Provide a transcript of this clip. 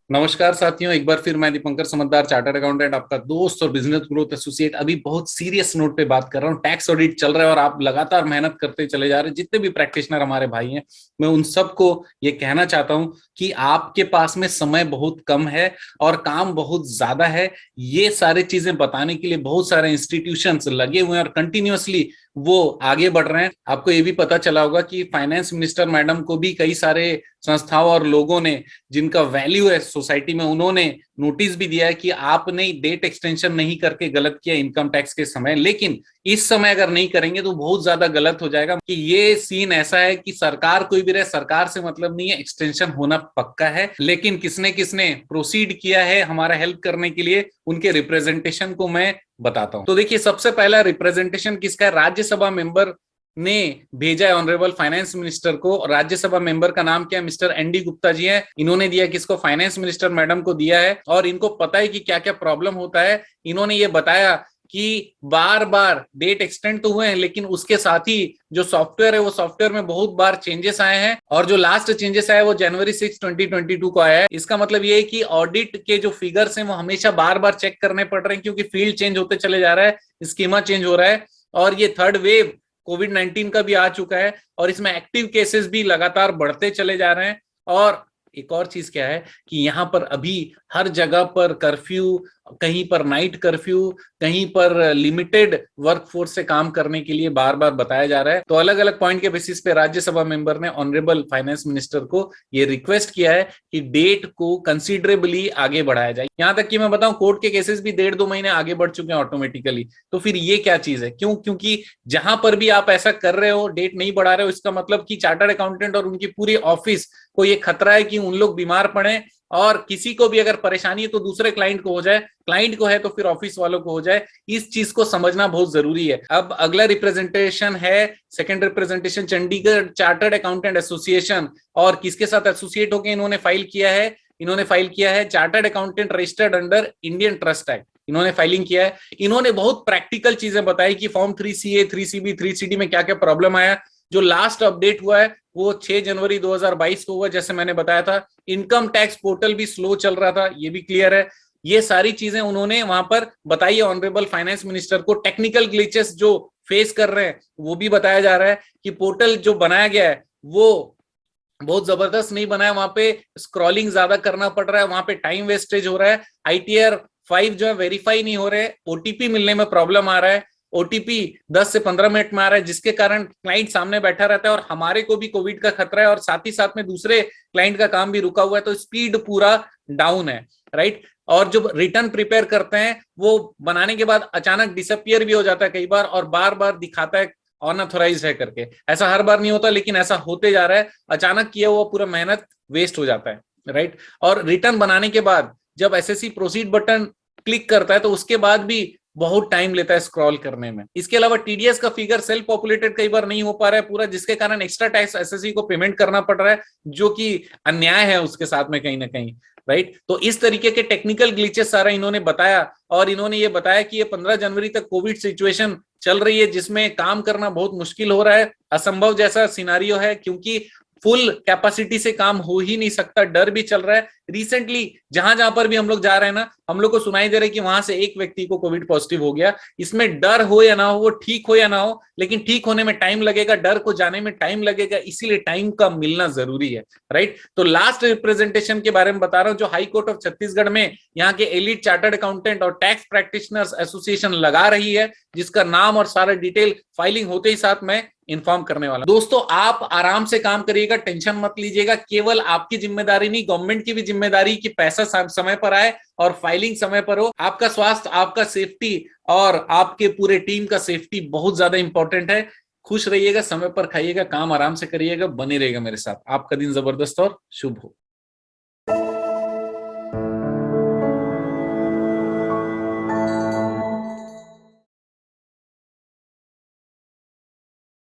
नमस्कार साथियों, एक बार फिर मैं दीपंकर समझदार, चार्टर्ड अकाउंटेंट, आपका दोस्त और बिजनेस ग्रोथ एसोसिएट। अभी बहुत सीरियस नोट पे बात कर रहा हूँ। टैक्स ऑडिट चल रहा है और आप लगातार मेहनत करते चले जा रहे हैं। जितने भी प्रैक्टिशनर हमारे भाई हैं, मैं उन सबको ये कहना चाहता हूँ कि आपके पास में समय बहुत कम है और काम बहुत ज्यादा है। ये सारी चीजें बताने के लिए बहुत सारे इंस्टीट्यूशंस लगे हुए हैं और कंटिन्यूअसली वो आगे बढ़ रहे हैं। आपको ये भी पता चला होगा कि फाइनेंस मिनिस्टर मैडम को भी कई सारे संस्थाओं और लोगों ने, जिनका वैल्यू है सोसाइटी में, उन्होंने नोटिस भी दिया है कि आपने डेट एक्सटेंशन नहीं करके गलत किया इनकम टैक्स के समय। लेकिन इस समय अगर नहीं करेंगे तो बहुत ज्यादा गलत हो जाएगा। कि ये सीन ऐसा है कि सरकार कोई भी रहे, सरकार से मतलब नहीं है, एक्सटेंशन होना पक्का है। लेकिन किसने किसने प्रोसीड किया है हमारा हेल्प करने के लिए, उनके रिप्रेजेंटेशन को मैं बताता हूं। तो देखिए, सबसे पहला रिप्रेजेंटेशन किसका है? राज्यसभा मेंबर ने भेजा है ऑनरेबल फाइनेंस मिनिस्टर को। राज्यसभा मेंबर का नाम क्या है? मिस्टर एनडी गुप्ता जी हैं। इन्होंने दिया किसको? फाइनेंस मिनिस्टर मैडम को दिया है। और इनको पता है कि क्या क्या प्रॉब्लम होता है। इन्होंने ये बताया कि बार बार डेट एक्सटेंड तो हुए हैं, लेकिन उसके साथ ही जो सॉफ्टवेयर है, वो सॉफ्टवेयर में बहुत बार चेंजेस आए हैं। और जो लास्ट चेंजेस आया वो जनवरी 6 2022 को आया है। इसका मतलब ये है कि ऑडिट के जो फिगर्स हैं वो हमेशा बार बार चेक करने पड़ रहे हैं, क्योंकि फील्ड चेंज होते चले जा रहा है, स्कीमा चेंज हो रहा है। और ये थर्ड वेव कोविड-19 का भी आ चुका है और इसमें एक्टिव केसेस भी लगातार बढ़ते चले जा रहे हैं। और एक और चीज क्या है कि यहाँ पर अभी हर जगह पर कर्फ्यू, कहीं पर नाइट कर्फ्यू, कहीं पर लिमिटेड वर्कफोर्स से काम करने के लिए बार बार बताया जा रहा है। तो अलग अलग पॉइंट के बेसिस पे राज्यसभा मेंबर ने ऑनरेबल फाइनेंस मिनिस्टर को ये रिक्वेस्ट किया है कि डेट को कंसिडरेबली आगे बढ़ाया जाए। यहां तक कि मैं बताऊं, कोर्ट के केसेस भी 1.5-2 महीने आगे बढ़ चुके हैं ऑटोमेटिकली। तो फिर ये क्या चीज है? क्यों? क्योंकि जहां पर भी आप ऐसा कर रहे हो, डेट नहीं बढ़ा रहे हो, इसका मतलब कि चार्टर्ड अकाउंटेंट और उनकी पूरी ऑफिस को ये खतरा है कि उन लोग बीमार पड़े और किसी को भी अगर परेशानी है तो दूसरे क्लाइंट को हो जाए, क्लाइंट को है तो फिर ऑफिस वालों को हो जाए। इस चीज को समझना बहुत जरूरी है। अब अगला रिप्रेजेंटेशन है, second representation, Chandigarh chartered accountant association. और किसके साथ एसोसिएट होकर इन्होंने फाइल किया है? इन्होंने फाइल किया है chartered accountant registered under Indian trust act. इन्होंने फाइलिंग किया है। इन्होंने बहुत प्रैक्टिकल चीजें बताई कि फॉर्म 3CA, 3CB, 3CD में क्या क्या प्रॉब्लम आया। जो लास्ट अपडेट हुआ है वो 6 जनवरी 2022 को हुआ, जैसे मैंने बताया था। इनकम टैक्स पोर्टल भी स्लो चल रहा था, ये भी क्लियर है। ये सारी चीजें उन्होंने वहां पर बताई है ऑनरेबल फाइनेंस मिनिस्टर को। टेक्निकल ग्लिचेस जो फेस कर रहे हैं वो भी बताया जा रहा है कि पोर्टल जो बनाया गया है वो बहुत जबरदस्त नहीं बना है। वहां पे स्क्रॉलिंग ज्यादा करना पड़ रहा है, वहां पे टाइम वेस्टेज हो रहा है। ITR 5 जो है वेरीफाई नहीं हो रहे, ओटीपी मिलने में प्रॉब्लम आ रहा है। ओटीपी 10 से 15 मिनट में आ रहा है, जिसके कारण क्लाइंट सामने बैठा रहता है और हमारे को भी कोविड का खतरा है और साथ ही साथ में दूसरे क्लाइंट का काम भी रुका हुआ है। तो स्पीड पूरा डाउन है, राइट। और जो रिटर्न प्रिपेयर करते हैं वो बनाने के बाद अचानक डिसअपियर भी हो जाता है कई बार, और बार बार दिखाता है अनऑथोराइज्ड है करके। ऐसा हर बार नहीं होता, लेकिन ऐसा होते जा रहा है। अचानक किया हुआ पूरा मेहनत वेस्ट हो जाता है, राइट। और रिटर्न बनाने के बाद जब एसएससी प्रोसीड बटन क्लिक करता है तो उसके बाद भी बहुत टाइम लेता है स्क्रॉल करने में। इसके अलावा टीडीएस का फिगर सेल्फ पॉपुलेटेड कई बार नहीं हो पा रहा है पूरा, जिसके कारण एक्स्ट्रा टैक्स एसएससी को पेमेंट करना पड़ रहा है, जो कि अन्याय है उसके साथ में कहीं ना कहीं, राइट। तो इस तरीके के टेक्निकल ग्लिचेस सारा इन्होंने बताया। और इन्होंने ये बताया कि ये 15 जनवरी तक कोविड सिचुएशन चल रही है, जिसमें काम करना बहुत मुश्किल हो रहा है, असंभव जैसा सिनारियो है, क्योंकि फुल कैपेसिटी से काम हो ही नहीं सकता। डर भी चल रहा है। रिसेंटली जहां जहां पर भी हम लोग जा रहे हैं ना, हम लोग को सुनाई दे रहा है कि वहां से एक व्यक्ति को कोविड पॉजिटिव हो गया। इसमें डर हो या ना हो, वो ठीक हो या ना हो, लेकिन ठीक होने में टाइम लगेगा, डर को जाने में टाइम लगेगा। इसीलिए टाइम का मिलना जरूरी है, राइट। तो लास्ट रिप्रेजेंटेशन के बारे में बता रहा हूं, जो हाई कोर्ट ऑफ छत्तीसगढ़ में यहाँ के एलिट चार्टर्ड अकाउंटेंट और टैक्स प्रैक्टिशनर्स एसोसिएशन लगा रही है, जिसका नाम और सारा डिटेल फाइलिंग होते ही साथ में इन्फॉर्म करने वाला। दोस्तों, आप आराम से काम करिएगा, टेंशन मत लीजिएगा। केवल आपकी जिम्मेदारी नहीं, गवर्नमेंट की भी जिम्मेदारी कि पैसा समय पर आए और फाइलिंग समय पर हो। आपका स्वास्थ्य, आपका सेफ्टी और आपके पूरे टीम का सेफ्टी बहुत ज्यादा इंपॉर्टेंट है। खुश रहिएगा, समय पर खाइएगा, काम आराम से करिएगा, बने रहेगा मेरे साथ। आपका दिन जबरदस्त और शुभ हो।